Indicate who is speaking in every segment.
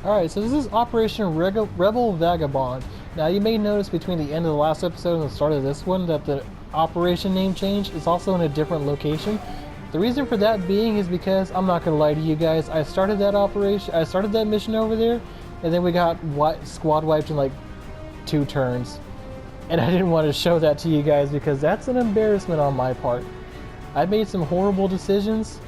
Speaker 1: Alright, so this is Operation Rebel Vagabond. Now you may notice between the end of the last episode and the start of this one that the operation name change is also in a different location. The reason for that being is because, I'm not going to lie to you guys, I started that mission over there, and then we got squad wiped in like 2 turns. And I didn't want to show that to you guys because that's an embarrassment on my part. I made some horrible decisions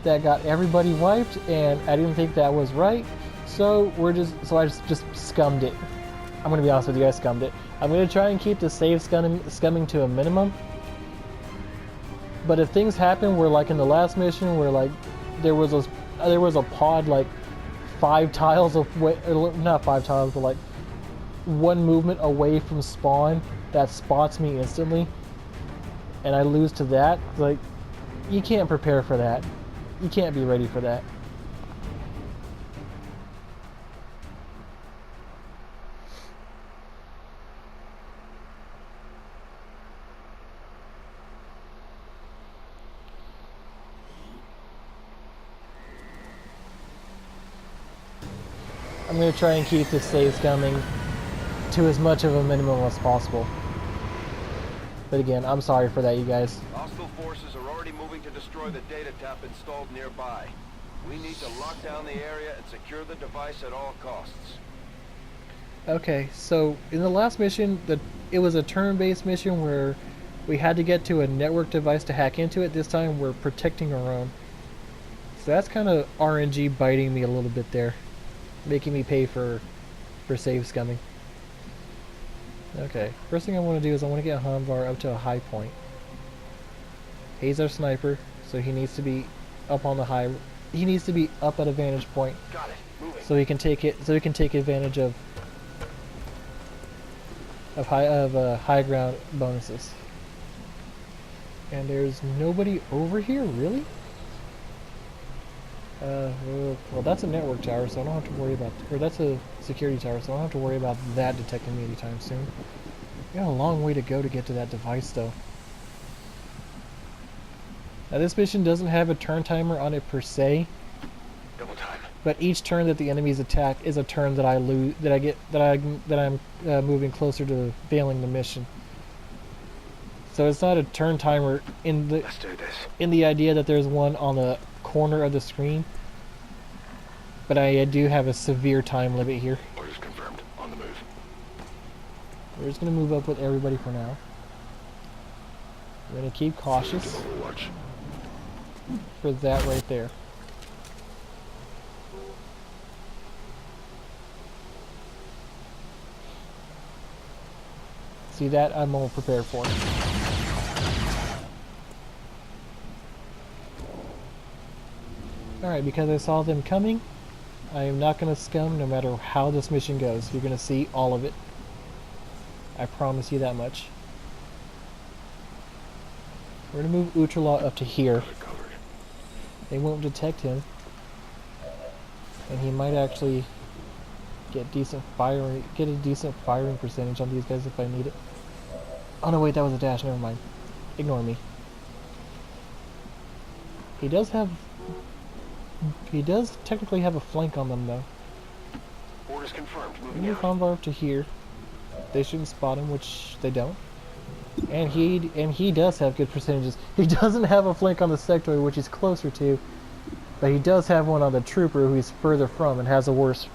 Speaker 1: that got everybody wiped, and I didn't think that was right. So I just scummed it. I'm gonna be honest with you, I scummed it. I'm gonna try and keep the save scumming to a minimum. But if things happen where, like in the last mission, where like there was a pod like 5 tiles away, not 5 tiles, but like 1 movement away from spawn that spots me instantly, and I lose to that, like, you can't prepare for that. You can't be ready for that. I'm going to try and keep the saves coming to as much of a minimum as possible. But again, I'm sorry for that, you guys.
Speaker 2: Hostile forces are already moving to destroy the data tap installed nearby. We need to lock down the area and secure the device at all costs.
Speaker 1: Okay, so in the last mission, it was a turn-based mission where we had to get to a network device to hack into it. This time we're protecting our own. So that's kind of RNG biting me a little bit there, making me pay for save scumming. Okay, first thing I want to do is I want to get Hanvar up to a high point. He's our sniper, so he needs to be up on the high. He needs to be up at a vantage point.
Speaker 2: Got it. Moving.
Speaker 1: So he can take it. So he can take advantage of high ground bonuses. And there's nobody over here, really? Well, that's a network tower, so I don't have to worry about... Or that's a security tower, so I don't have to worry about that detecting me anytime soon. We got a long way to go to get to that device, though. Now, this mission doesn't have a turn timer on it per se.
Speaker 2: Double time. But
Speaker 1: each turn that the enemies attack is a turn that I lose, that I'm moving closer to failing the mission. So it's not a turn timer in the...
Speaker 2: Let's do this.
Speaker 1: In the idea that there's one on the corner of the screen, but I do have a severe time limit here.
Speaker 2: Orders confirmed. On the move.
Speaker 1: We're just gonna move up with everybody for now. We're gonna keep cautious for that right there. See that? I'm all prepared for. Alright, because I saw them coming, I am not going to scum no matter how this mission goes. You're going to see all of it. I promise you that much. We're going to move Utrala up to here. They won't detect him. And he might actually get a decent firing percentage on these guys if I need it. Oh no, wait, that was a dash. Never mind. Ignore me. He does technically have a flank on them, though.
Speaker 2: Orders confirmed.
Speaker 1: Move Hanvar up to here. They shouldn't spot him, which they don't. And he does have good percentages. He doesn't have a flank on the sector, which he's closer to, but he does have one on the trooper, who he's further from and has a worse.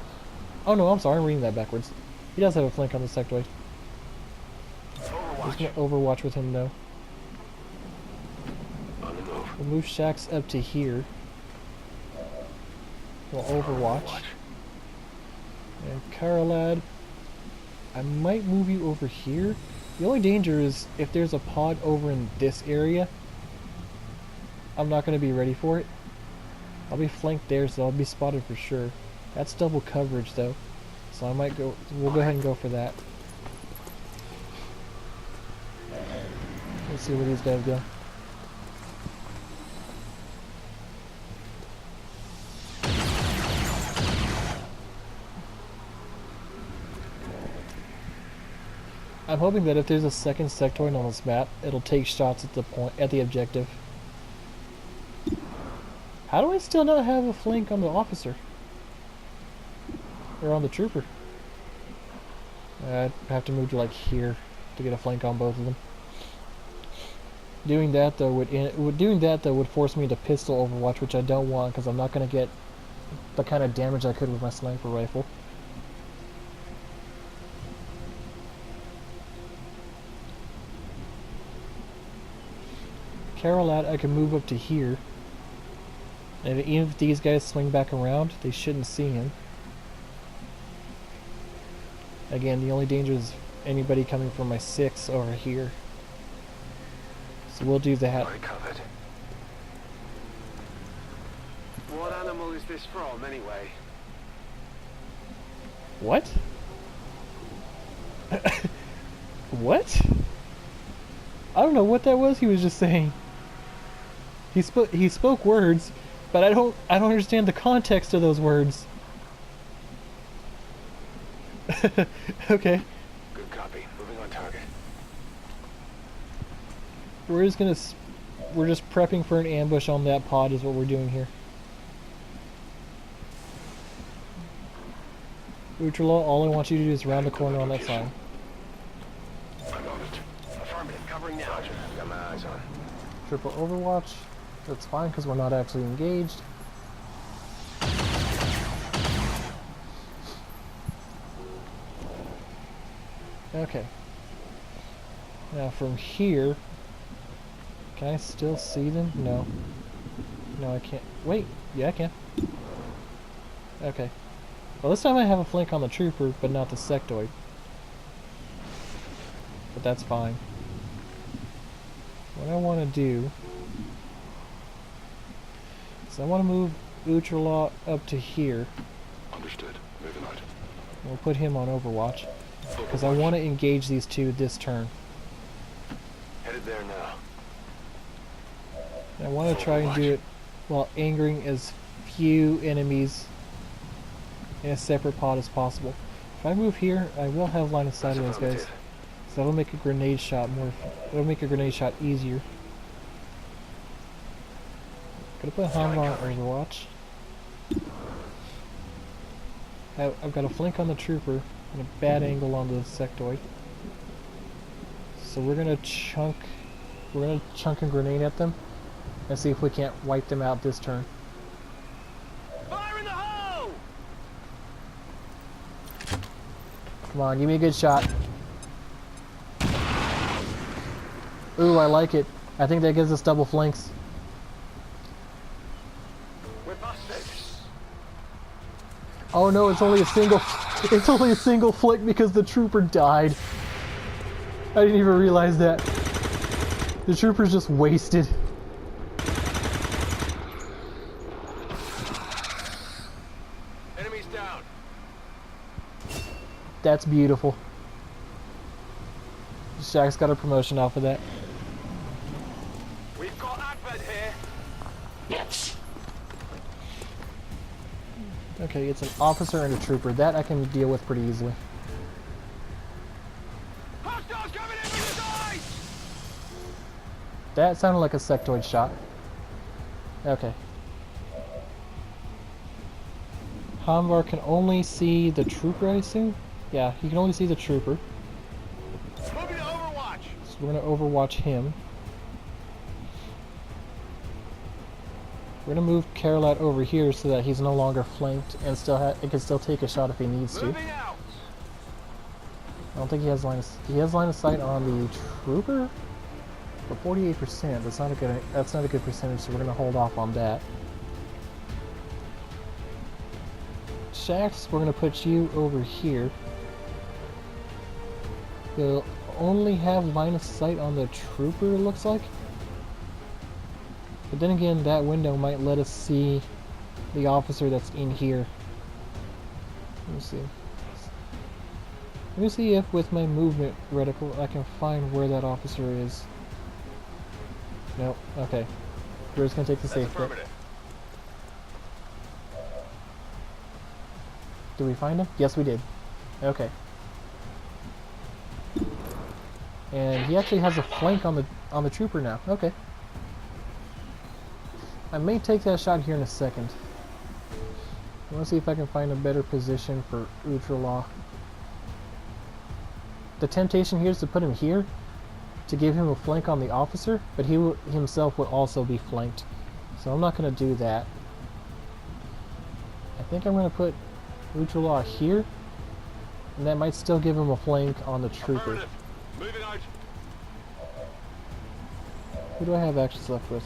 Speaker 1: Oh no, I'm sorry, I'm reading that backwards. He does have a flank on the sectoid. He's gonna overwatch with him, though.
Speaker 2: On the move.
Speaker 1: We'll move Shax up to here. We'll overwatch. And Karalad, I might move you over here. The only danger is if there's a pod over in this area, I'm not going to be ready for it. I'll be flanked there, so I'll be spotted for sure. That's double coverage, though. So I might go... We'll go ahead and go for that. Let's see where these guys go. I'm hoping that if there's a second sectoid on this map, it'll take shots at the objective. How do I still not have a flank on the officer? Or on the trooper. I'd have to move to like here to get a flank on both of them. Doing that though would force me to pistol Overwatch, which I don't want because I'm not going to get the kind of damage I could with my sniper rifle. Carolat, I can move up to here. And even if these guys swing back around, they shouldn't see him. Again, the only danger is anybody coming from my 6 over here. So we'll do that.
Speaker 2: Covered. What animal is this from, anyway?
Speaker 1: What? What? I don't know what that was he was just saying. He spoke words, but I don't understand the context of those words. Okay.
Speaker 2: Good copy. Moving on target.
Speaker 1: We're just prepping for an ambush on that pod is what we're doing here. Utrala, all I want you to do is round the corner on that side.
Speaker 2: I'm on it. Affirmative. Covering now. Roger. Got my eyes on.
Speaker 1: Triple Overwatch. That's fine because we're not actually engaged. Okay. Now from here, can I still see them? No. No, I can't. Wait. Yeah, I can. Okay. Well, this time I have a flank on the trooper, but not the sectoid. But that's fine. What I want to do is I want to move Utrala up to here.
Speaker 2: Understood. Moving on.
Speaker 1: We'll put him on Overwatch. Because I want to engage these two this turn.
Speaker 2: Headed there now.
Speaker 1: And I want to try and do it while angering as few enemies in a separate pod as possible. If I move here, I will have line of sight of those guys. So that'll make a grenade shot easier. Gonna put Hanma on Overwatch. I've got a flank on the trooper and a bad angle on the sectoid. So we're gonna chunk a grenade at them and see if we can't wipe them out this turn.
Speaker 2: Fire in the hole!
Speaker 1: Come on, give me a good shot. Ooh, I like it. I think that gives us double flanks.
Speaker 2: We're busted.
Speaker 1: Oh no, it's only a single flick because the trooper died. I didn't even realize that. The trooper's just wasted.
Speaker 2: Enemies down.
Speaker 1: That's beautiful. Shaq's got a promotion off of that.
Speaker 2: We've got Advent here.
Speaker 1: Okay, it's an officer and a trooper. That I can deal with pretty easily.
Speaker 2: Hostiles coming in from the side!
Speaker 1: That sounded like a sectoid shot. Okay. Hamvar can only see the trooper, I assume? Yeah, he can only see the trooper.
Speaker 2: Moving to Overwatch.
Speaker 1: So we're going to overwatch him. We're going to move Carolat over here so that he's no longer flanked and it can still take a shot if he needs to.
Speaker 2: Moving out.
Speaker 1: I don't think he has line of sight on the trooper? But 48%, that's not a good percentage, so we're going to hold off on that. Shax, we're going to put you over here. We'll only have line of sight on the trooper, it looks like. But then again, that window might let us see the officer that's in here. Let me see. Let me see if with my movement reticle I can find where that officer is. Nope. Okay. We're just gonna take the safe bet. Did we find him? Yes, we did. Okay. And he actually has a flank on the trooper now. Okay. I may take that shot here in a second. I want to see if I can find a better position for Ultralaw. The temptation here is to put him here to give him a flank on the officer, but he himself would also be flanked. So I'm not going to do that. I think I'm going to put Ultralaw here, and that might still give him a flank on the trooper.
Speaker 2: Moving out.
Speaker 1: Who do I have actions left with?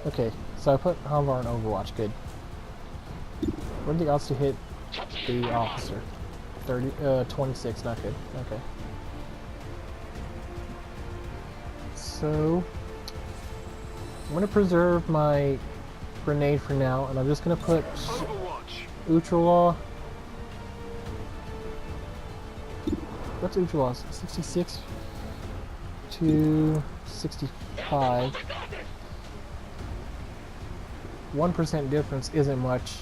Speaker 1: Okay, so I put Hamvar in Overwatch. Good. What are the odds to hit the officer? 26, not good. Okay. So, I'm going to preserve my grenade for now, and I'm just going to put Ultralaw. What's Ultralaw? 66 to 65. 1% difference isn't much,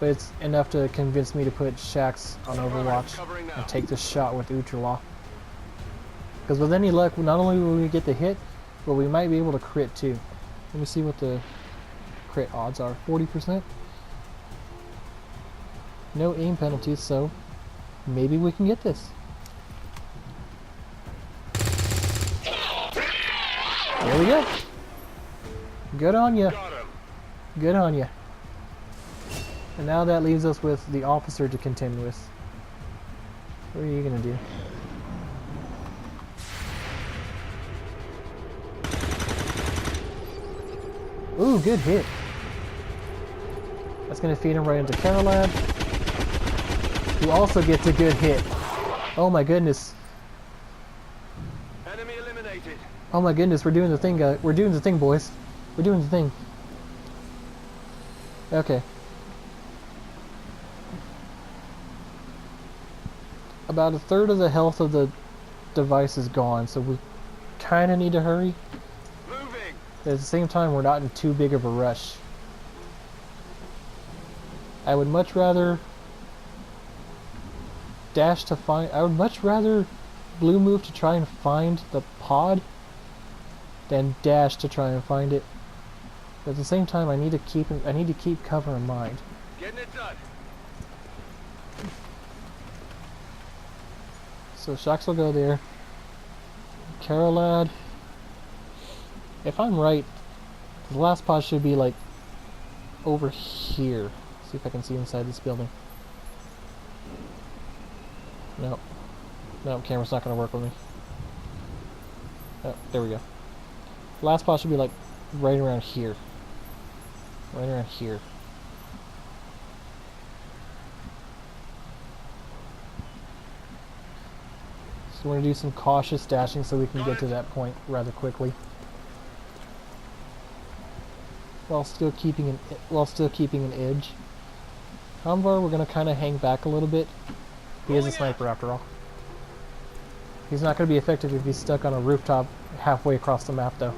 Speaker 1: but it's enough to convince me to put Shax on Overwatch and take this shot with Ultralaw. Because with any luck, not only will we get the hit, but we might be able to crit too. Let me see what the crit odds are. 40%. No aim penalties, so maybe we can get this. There we go. Good on ya. Good on ya. And now that leaves us with the officer to contend with. What are you gonna do? Ooh, good hit. That's gonna feed him right into Carolab, who also gets a good hit. Oh my goodness.
Speaker 2: Enemy eliminated.
Speaker 1: Oh my goodness, we're doing the thing, guys. We're doing the thing, boys. We're doing the thing. Okay. About a third of the health of the device is gone, so we kind of need to hurry.
Speaker 2: Moving.
Speaker 1: At the same time, we're not in too big of a rush. I would much rather dash to find... I would much rather blue move to try and find the pod than dash to try and find it. But at the same time, I need to keep cover in mind.
Speaker 2: Getting it done.
Speaker 1: So Shax will go there. Carolad. If I'm right, the last pod should be like over here. See if I can see inside this building. Nope. Nope, camera's not gonna work with me. Oh, there we go. Last pod should be like right around here. Right around here. So we're gonna do some cautious dashing so we can get to that point rather quickly, while still keeping an edge. Hamvar, we're gonna kind of hang back a little bit. He is a sniper after all. He's not gonna be effective if he's stuck on a rooftop halfway across the map, though.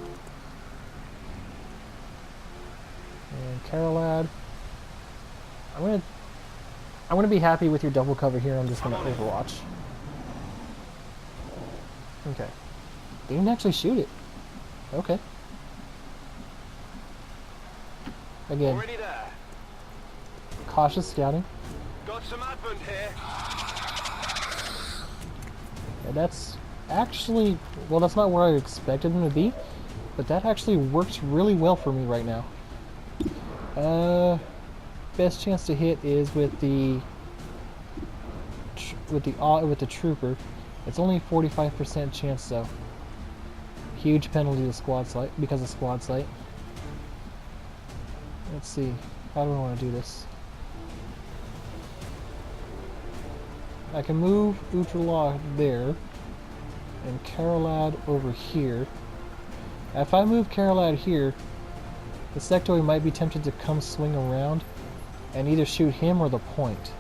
Speaker 1: And Carolad, I'm gonna be happy with your double cover here. I'm just gonna Overwatch. Okay. They didn't actually shoot it. Okay. Again,
Speaker 2: Already there.
Speaker 1: cautious scouting.
Speaker 2: Got some advent here.
Speaker 1: And that's actually, well, that's not where I expected them to be, but that actually works really well for me right now. Best chance to hit is with the trooper. It's only 45% chance though. Huge penalty to squad sight because of squad sight. Let's see. How do I want to do this? I can move Ultralaw there and Carolad over here. If I move Carolad here, the sectoid might be tempted to come swing around and either shoot him or the point.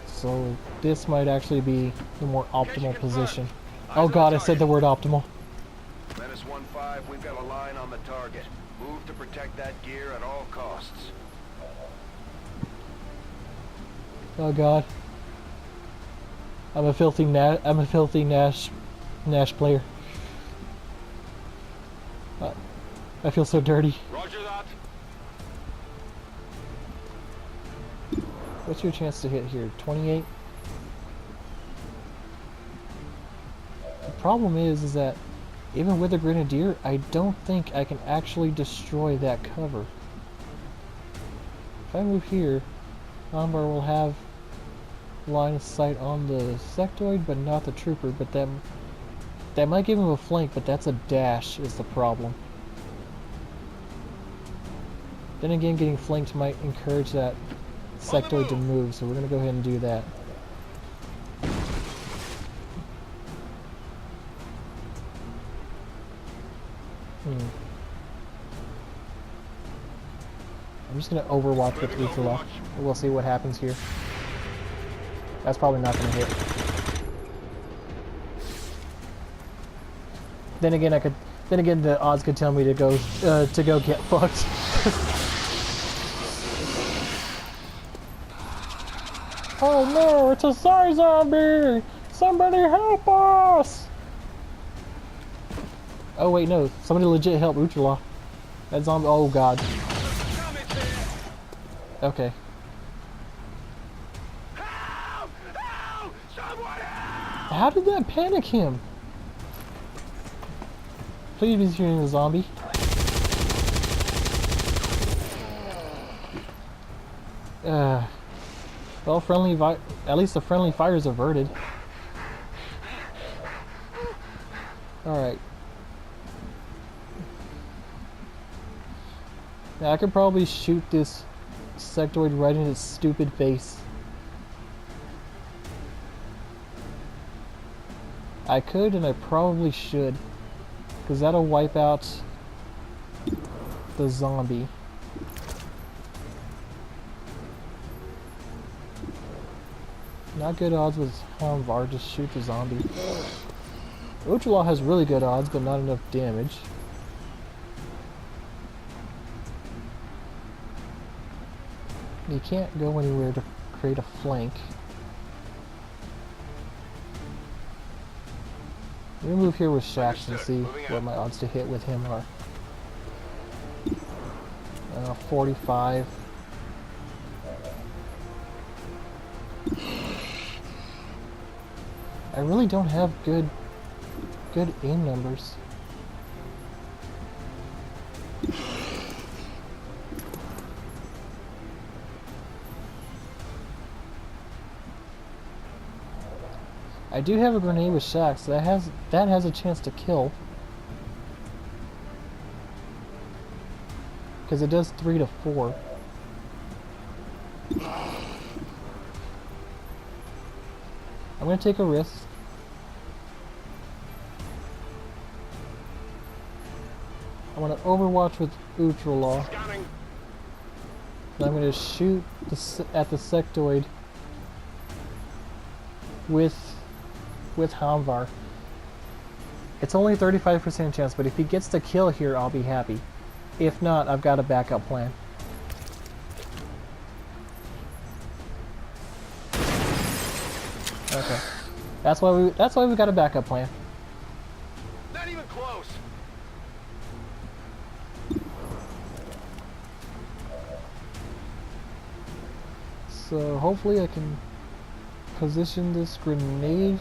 Speaker 1: So this might actually be the more optimal position. Oh god, I said the word optimal.
Speaker 2: Menace 1-5, we've got a line on the target. Move to protect that gear at all costs.
Speaker 1: Oh god. I'm a filthy Nash player. I feel so dirty.
Speaker 2: Roger that.
Speaker 1: What's your chance to hit here? 28? The problem is that even with a grenadier, I don't think I can actually destroy that cover. If I move here, Lombard will have line of sight on the sectoid, but not the trooper. But that might give him a flank, but that's a dash is the problem. Then again, getting flanked might encourage that sectoid to move, so we're going to go ahead and do that. I'm just going to overwatch with Uthala. We'll see what happens here. That's probably not going to hit. Then again, the odds could tell me to go get fucked. Oh no, it's a Tsar zombie! Somebody help us! Oh wait, no, somebody legit help Uthala. That zombie, oh god. Okay.
Speaker 2: Help! Help! Someone help!
Speaker 1: How did that panic him? Please be shooting the zombie. Well, at least the friendly fire is averted. Alright. Now I could probably shoot this sectoid right in its stupid face. I could, and I probably should, because that'll wipe out the zombie. Not good odds with Hamvar, just shoot the zombie. Uchula has really good odds, but not enough damage. You can't go anywhere to create a flank. Let me move here with Shax and see what my odds to hit with him are. 45. I really don't have good aim numbers. I do have a grenade with Shax, so that has a chance to kill. Because it does 3 to 4. I'm gonna take a risk. I want to overwatch with Utralaw. And I'm gonna shoot at the sectoid with Hamvar. It's only 35% chance, but if he gets the kill here, I'll be happy. If not, I've got a backup plan. Okay. That's why we got a backup plan.
Speaker 2: Not even close.
Speaker 1: So hopefully I can position this grenade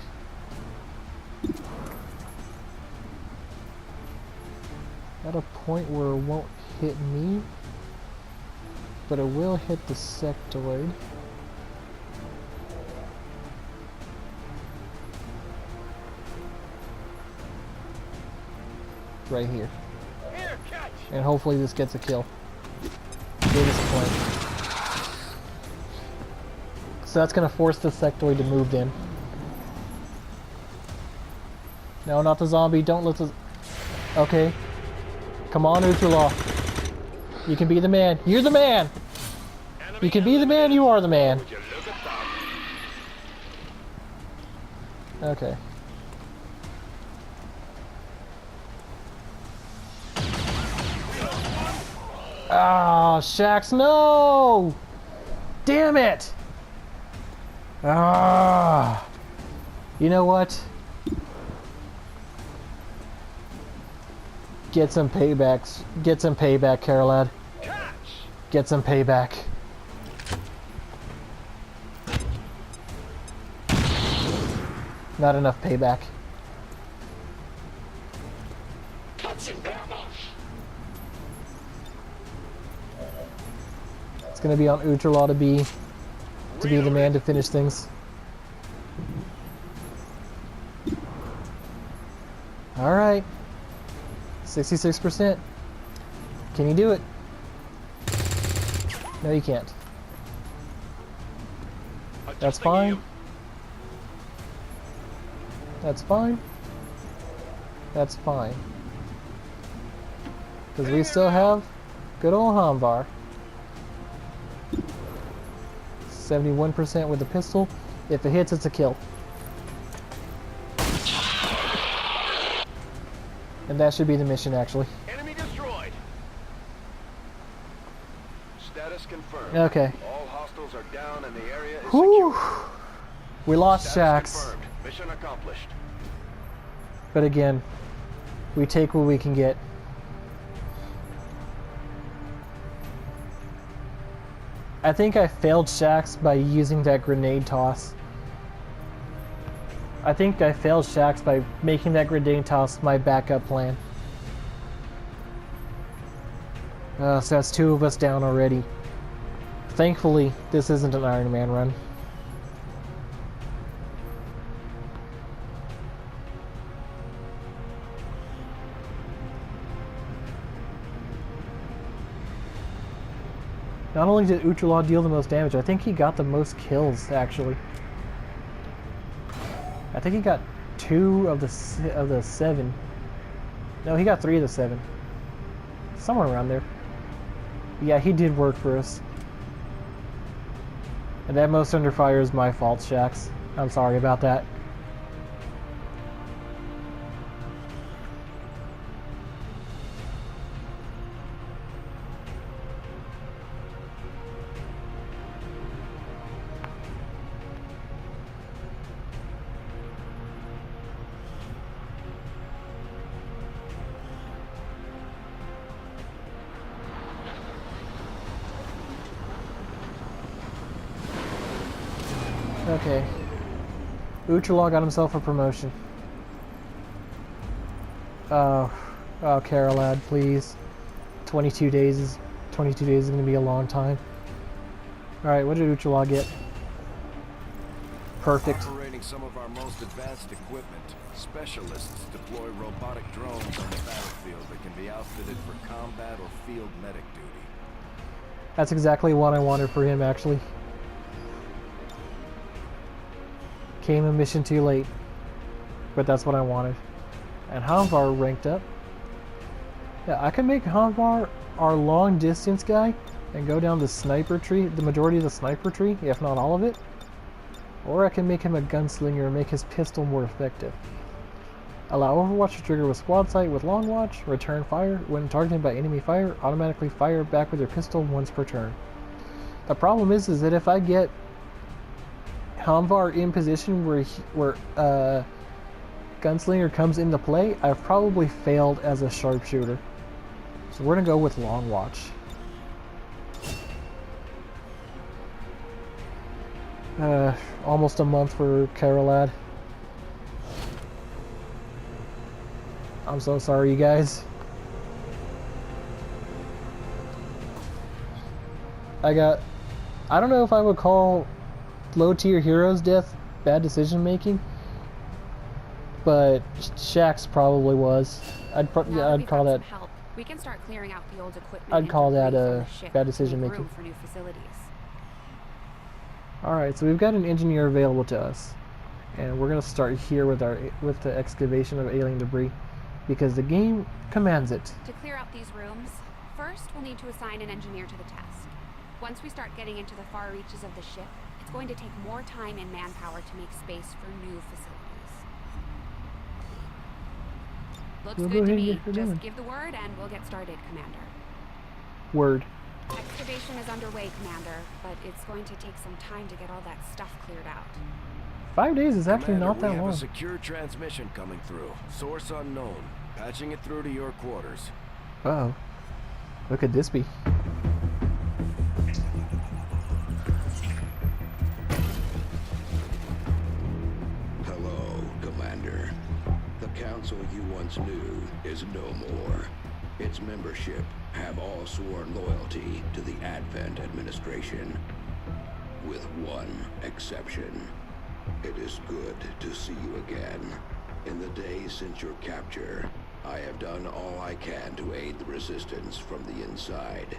Speaker 1: at a point where it won't hit me, but it will hit the sectoid. Right here.
Speaker 2: Here, catch.
Speaker 1: And hopefully this gets a kill. Biggest point. So that's gonna force the sectoid to move in. No, not the zombie. Don't let the... Okay. Come on, Utralaw. You can be the man. You're the man! You can be the man, you are the man. Okay. Ah, Shax, no! Damn it! Ah! You know what? Get some paybacks. Get some payback, Carolad. Get some payback. Not enough payback. It's gonna be on Ultralaw to be the man to finish things. All right, 66%. Can you do it? No, you can't. That's fine. That's fine. That's fine. Because we still have good old Hamvar. 71% with the pistol. If it hits, it's a kill. And that should be the mission, actually.
Speaker 2: Enemy destroyed. Status confirmed.
Speaker 1: Okay.
Speaker 2: All hostiles are down and the area is
Speaker 1: Whew.
Speaker 2: secure.
Speaker 1: We lost
Speaker 2: Status
Speaker 1: Shaxx.
Speaker 2: confirmed. Mission accomplished.
Speaker 1: But again, we take what we can get. I think I failed Shaxx by using that grenade toss. I think I failed Shaxx by making that grenade toss my backup plan. So that's 2 of us down already. Thankfully, this isn't an Iron Man run. Not only did Ultralaw deal the most damage, I think he got the most kills, actually. I think he got 2 of the 7. No, he got 3 of the 7. Somewhere around there. Yeah, he did work for us. And that most under fire is my fault, Shaxx. I'm sorry about that. Okay. Ultralaw got himself a promotion. Oh, Carolad, please. 22 days is going to be a long time. All right, what did Ultralaw get? Perfect.
Speaker 2: Operating some of our most advanced equipment, specialists deploy robotic drones on the battlefield that can be outfitted for combat or field medic duty.
Speaker 1: That's exactly what I wanted for him, actually. Came a mission too late, but that's what I wanted. And Hamvar ranked up. Yeah, I can make Hamvar our long distance guy and go down the sniper tree, the majority of the sniper tree, if not all of it. Or I can make him a gunslinger and make his pistol more effective. Allow Overwatch to trigger with squad sight with long watch, return fire when targeted by enemy fire, automatically fire back with your pistol once per turn. The problem is that if I get Hamvar in position where Gunslinger comes into play, I've probably failed as a sharpshooter. So we're gonna go with Long Watch. Almost a month for Carolad. I'm so sorry, you guys. I don't know if I would call low tier heroes death bad decision making, but Shaxx probably was. I'd call that.
Speaker 3: Help. We can start clearing out the old equipment.
Speaker 1: I'd call that bad decision making.
Speaker 3: For new facilities.
Speaker 1: All right, so we've got an engineer available to us, and we're gonna start here with the excavation of alien debris, because the game commands it.
Speaker 3: To clear out these rooms, first we'll need to assign an engineer to the task. Once we start getting into the far reaches of the ship, it's going to take more time and manpower to make space for new facilities. Looks good to me. Just give the word and we'll get started, Commander.
Speaker 1: Word.
Speaker 3: Excavation is underway, Commander, but it's going to take some time to get all that stuff cleared out.
Speaker 1: 5 days is actually
Speaker 2: Commander,
Speaker 1: not that
Speaker 2: we have
Speaker 1: long.
Speaker 2: a secure transmission coming through. Source unknown. Patching it through to your quarters.
Speaker 1: Uh-oh. What could this be?
Speaker 4: Hello. council you once knew is no more. Its membership have all sworn loyalty to the Advent administration, with one exception. It is good to see you again. In the days since your capture, I have done all I can to aid the Resistance from the inside.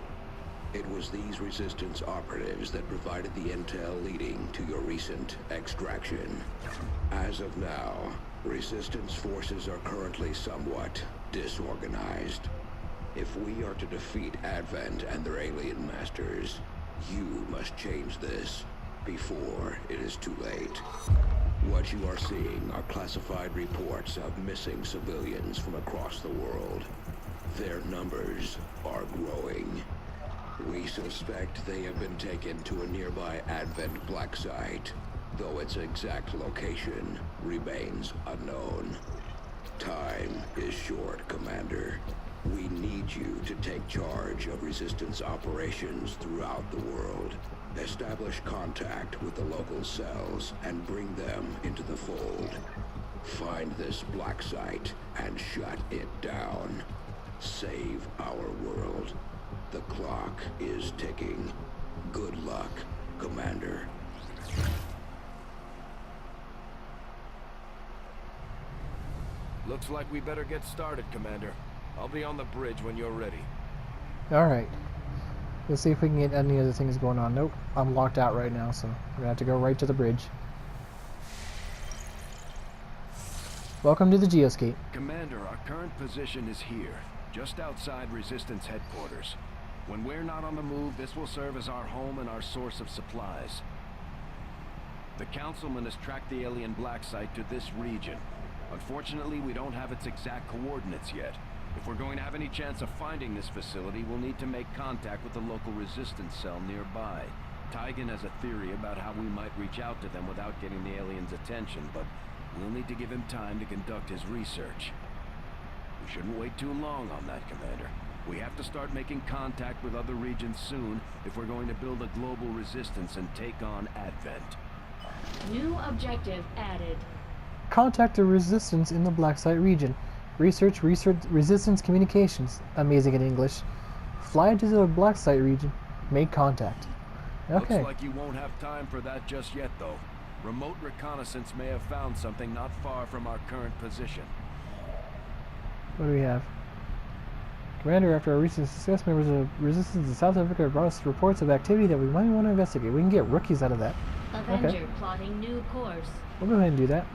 Speaker 4: It was these Resistance operatives that provided the intel leading to your recent extraction. As of now, Resistance forces are currently somewhat disorganized. If we are to defeat Advent and their alien masters, you must change this before it is too late. What you are seeing are classified reports of missing civilians from across the world. Their numbers are growing. We suspect they have been taken to a nearby Advent black site, though its exact location remains unknown. Time is short, Commander. We need you to take charge of Resistance operations throughout the world. Establish contact with the local cells and bring them into the fold. Find this black site and shut it down. Save our world. The clock is ticking. Good luck, Commander.
Speaker 2: Looks like we better get started, Commander. I'll be on the bridge when you're ready.
Speaker 1: Alright. Let's see if we can get any other things going on. Nope, I'm locked out right now, so we're gonna have to go right to the bridge. Welcome to the Geoscape.
Speaker 2: Commander, our current position is here, just outside Resistance headquarters. When we're not on the move, this will serve as our home and our source of supplies. The Councilman has tracked the alien black site to this region. Unfortunately, we don't have its exact coordinates yet. If we're going to have any chance of finding this facility, we'll need to make contact with the local Resistance cell nearby. Tygan has a theory about how we might reach out to them without getting the aliens' attention, but we'll need to give him time to conduct his research. We shouldn't wait too long on that, Commander. We have to start making contact with other regions soon if we're going to build a global resistance and take on Advent.
Speaker 5: New objective added.
Speaker 1: Contact the Resistance in the Black Site region. Research Resistance communications. Amazing in English. Fly to the Black Site region. Make contact. Okay.
Speaker 2: Looks like you won't have time for that just yet, though. Remote reconnaissance may have found something not far from our current position.
Speaker 1: What do we have? Commander, after our recent success, members of Resistance in South Africa brought us reports of activity that we might want to investigate. We can get rookies out of that.
Speaker 5: Avenger
Speaker 1: Okay.
Speaker 5: plotting new course.
Speaker 1: We'll go ahead and do that.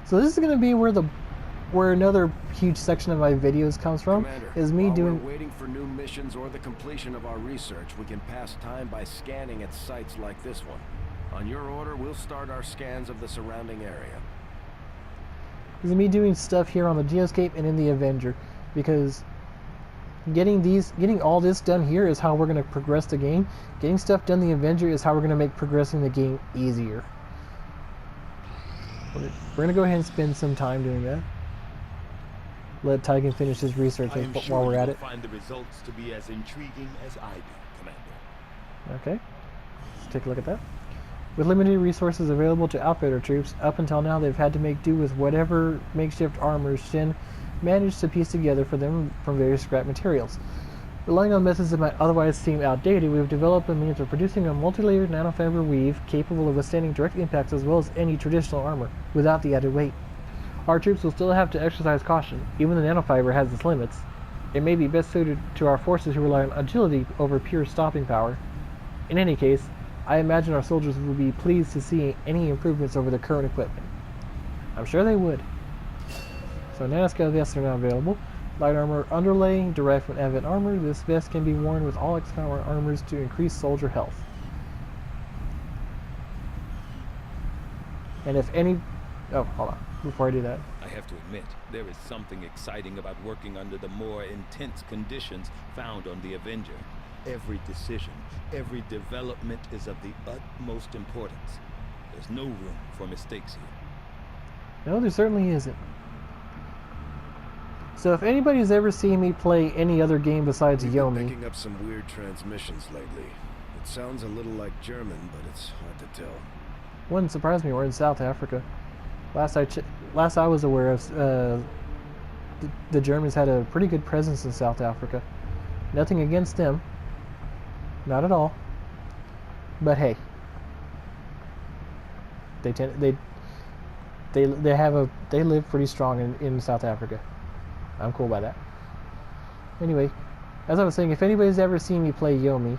Speaker 1: So this is going to be where another huge section of my videos comes from.
Speaker 2: Commander,
Speaker 1: Is me
Speaker 2: while
Speaker 1: doing.
Speaker 2: we're waiting for new missions or the completion of our research, we can pass time by scanning at sites like this one. On your order, we'll start our scans of the surrounding area.
Speaker 1: Is me doing stuff here on the Geoscape and in the Avenger, because getting all this done here is how we're going to progress the game. Getting stuff done in the Avenger is how we're going to make progressing the game easier. We're going to go ahead and spend some time doing that. Let Tygan finish his research while we're at it.
Speaker 6: Find the results to be as intriguing as I do, Commander.
Speaker 1: Okay, let's take a look at that. With limited resources available to outfit our troops, up until now they've had to make do with whatever makeshift armor Shin managed to piece together for them from various scrap materials. Relying on methods that might otherwise seem outdated, we have developed a means of producing a multi-layered nanofiber weave capable of withstanding direct impacts as well as any traditional armor, without the added weight. Our troops will still have to exercise caution. Even the nanofiber has its limits. It may be best suited to our forces who rely on agility over pure stopping power. In any case, I imagine our soldiers will be pleased to see any improvements over the current equipment. I'm sure they would. So nanoscale vests are now available. Light armor underlay, derived from Advent armor. This vest can be worn with all XCOM armors to increase soldier health. And if any... Oh, hold on. Before I do that.
Speaker 6: I have to admit, there is something exciting about working under the more intense conditions found on the Avenger. Every decision, every development is of the utmost importance. There's no room for mistakes here.
Speaker 1: No, there certainly isn't. So if anybody's ever seen me play any other game besides
Speaker 2: We've been
Speaker 1: Yomi...
Speaker 2: picking up some weird transmissions lately. It sounds a little like German, but it's hard to tell.
Speaker 1: Wouldn't surprise me, we're in South Africa. Last I was aware of, the Germans had a pretty good presence in South Africa. Nothing against them, not at all. But hey, they live pretty strong in South Africa. I'm cool by that. Anyway, as I was saying, if anybody's ever seen me play Yomi,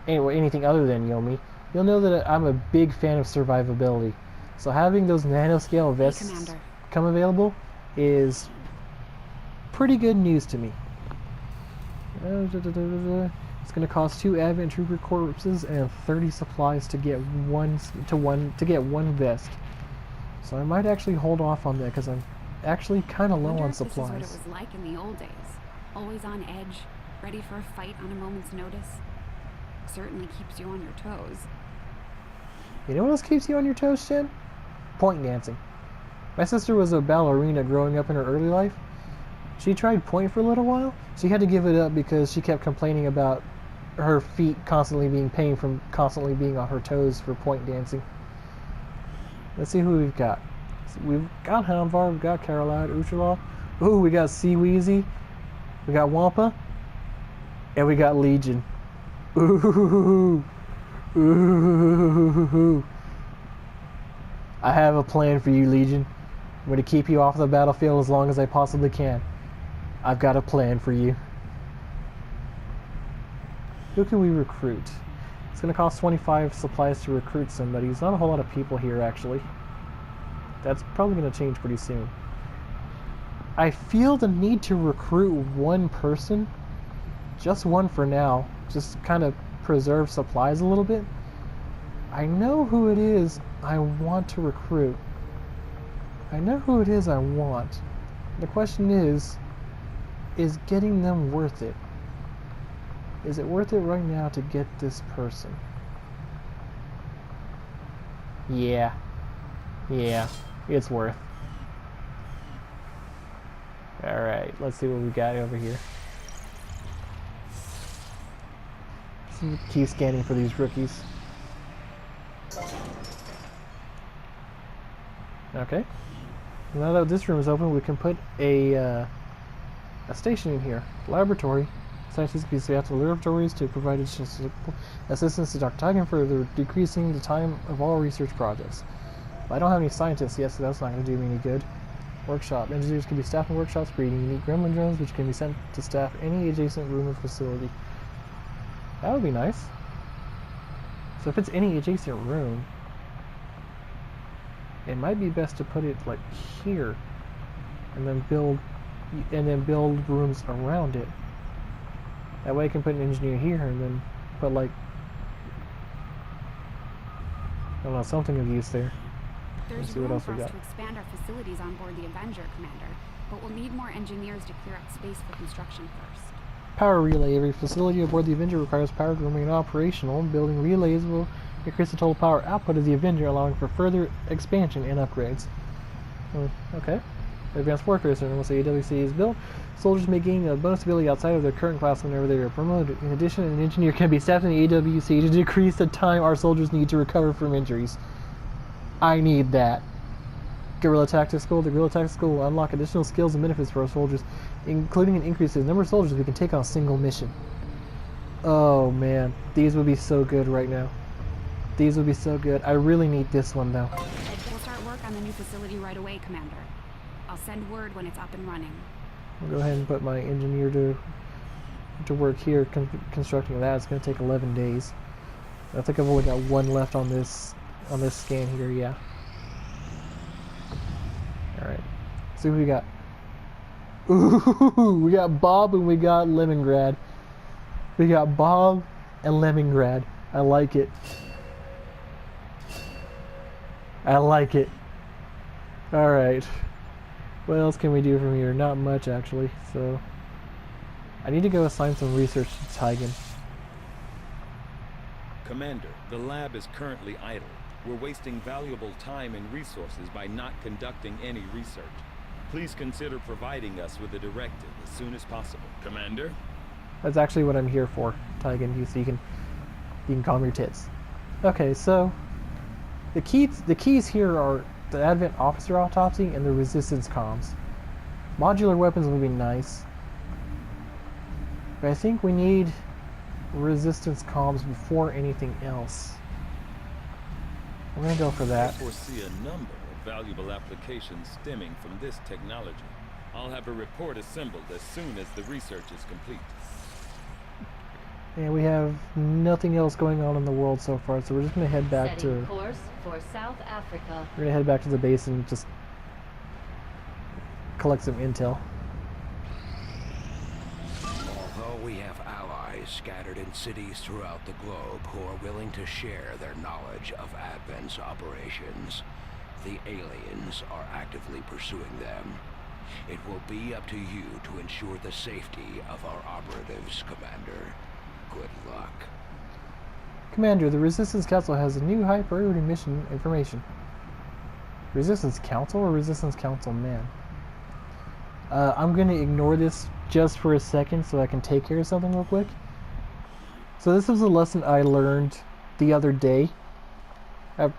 Speaker 1: or anything other than Yomi, you'll know that I'm a big fan of survivability. So having those nanoscale vests come available is pretty good news to me. It's going to cost 2 Advent Trooper corpses and 30 supplies to get one vest. So I might actually hold off on that because I'm actually kind of low on supplies.
Speaker 3: This is what it was like in the old days. Always on edge, ready for a fight on a moment's notice. Certainly keeps you on your toes.
Speaker 1: You know what else keeps you on your toes, Jen? Point dancing. My sister was a ballerina growing up in her early life. She tried point for a little while. She had to give it up because she kept complaining about her feet constantly being pained from constantly being on her toes for point dancing. Let's see who we've got. So we've got Houndvar, we've got Caroline, Uchala. Ooh, we got Seaweezy. We got Wampa. And we got Legion. Ooh. Ooh. I have a plan for you, Legion. I'm going to keep you off the battlefield as long as I possibly can. I've got a plan for you. Who can we recruit? It's going to cost 25 supplies to recruit somebody. There's not a whole lot of people here, actually. That's probably going to change pretty soon. I feel the need to recruit one person. Just one for now. Just kind of preserve supplies a little bit. I know who it is I want to recruit. I know who it is I want. The question is getting them worth it? Is it worth it right now to get this person? Yeah, it's worth. Alright, let's see what we got over here. Keep scanning for these rookies. Okay. Now that this room is open, we can put a station in here. Laboratory. Scientists can be sent out to laboratories to provide assistance to Dr. Tigan for decreasing the time of all research projects. I don't have any scientists yet, so that's not going to do me any good. Workshop. Engineers can be staffed in workshops creating unique gremlin drones, which can be sent to staff any adjacent room or facility. That would be nice. So if it's any adjacent room, it might be best to put it like here, and then build rooms around it. That way I can put an engineer here and then put like, I don't know, something of use there.
Speaker 3: There's room for us to expand our facilities on board the Avenger, Commander, but we'll need more engineers to clear out space for construction first.
Speaker 1: Power relay. Every facility aboard the Avenger requires power to remain operational. Building relays will increase the total power output of the Avenger, allowing for further expansion and upgrades. Okay. Advanced Warfare Center. Once the AWC is built, soldiers may gain a bonus ability outside of their current class whenever they are promoted. In addition, an engineer can be staffed in the AWC to decrease the time our soldiers need to recover from injuries. I need that. Guerrilla Tactics School. The Guerrilla Tactics School will unlock additional skills and benefits for our soldiers, including an increase in the number of soldiers we can take on a single mission. Oh man, these would be so good right now. These would be so good. I really need this one though.
Speaker 3: We'll start work on the new facility right away, Commander. I'll send word when it's up and running.
Speaker 1: I'll go ahead and put my engineer to work here constructing that. It's going to take 11 days. I think I've only got one left on this scan here. Yeah. All right. See what we got. Ooh, we got Bob and we got Lemongrad. We got Bob and Lemongrad. I like it. I like it. All right. What else can we do from here? Not much, actually. So, I need to go assign some research to Tigan.
Speaker 6: Commander, the lab is currently idle. We're wasting valuable time and resources by not conducting any research. Please consider providing us with a directive as soon as possible. Commander?
Speaker 1: That's actually what I'm here for, Tigan. So you can calm your tits. Okay, so the keys here are the Advent Officer Autopsy, and the Resistance Comms. Modular weapons would be nice. But I think we need Resistance Comms before anything else. We're gonna go for that.
Speaker 6: I foresee a number of valuable applications stemming from this technology. I'll have a report assembled as soon as the research is complete.
Speaker 1: And we have nothing else going on in the world so far, so we're just gonna head back
Speaker 5: Setting
Speaker 1: to.
Speaker 5: course for South Africa.
Speaker 1: We're gonna head back to the base and just collect some intel.
Speaker 2: Although we have allies scattered in cities throughout the globe who are willing to share their knowledge of Advent's operations, the aliens are actively pursuing them. It will be up to you to ensure the safety of our operatives, Commander. Good luck.
Speaker 1: Commander, the Resistance Council has a new high priority mission information. Resistance Council or Resistance Council man? I'm going to ignore this just for a second so I can take care of something real quick. So this was a lesson I learned the other day. A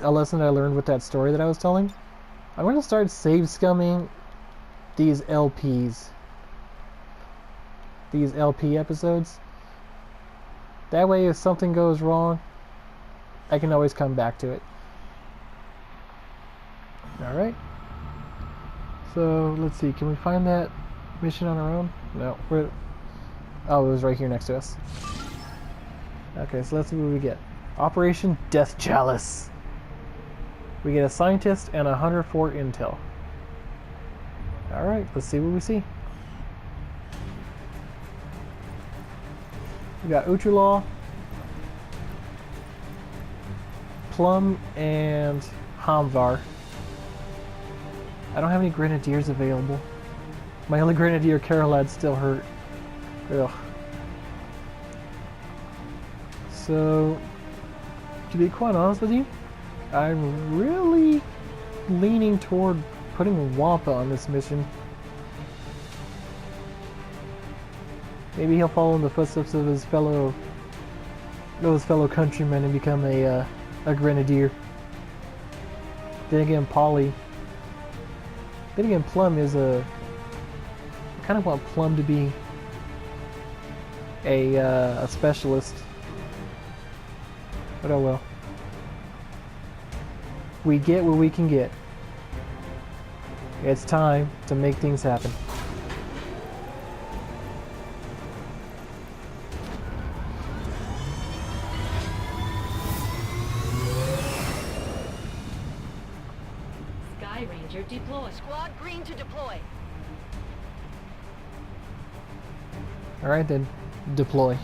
Speaker 1: lesson I learned with that story that I was telling. I'm going to start save scumming these LPs. These LP episodes. That way if something goes wrong, I can always come back to it. Alright. So, let's see, can we find that mission on our own? No, oh, it was right here next to us. Okay, so let's see what we get. Operation Death Chalice. We get a scientist and a hunter for intel. Alright, let's see what we see. We got Uchulaw, Plum, and Hamvar. I don't have any grenadiers available. My only grenadier, Carolad's still hurt. Ugh. So, to be quite honest with you, I'm really leaning toward putting Wampa on this mission. Maybe he'll follow in the footsteps of his fellow countrymen and become a grenadier. Then again, Plum is I kind of want Plum to be a specialist. But oh well. We get what we can get. It's time to make things happen.
Speaker 5: Sky Ranger deploy.
Speaker 7: Squad green to deploy.
Speaker 1: Alright then, deploy.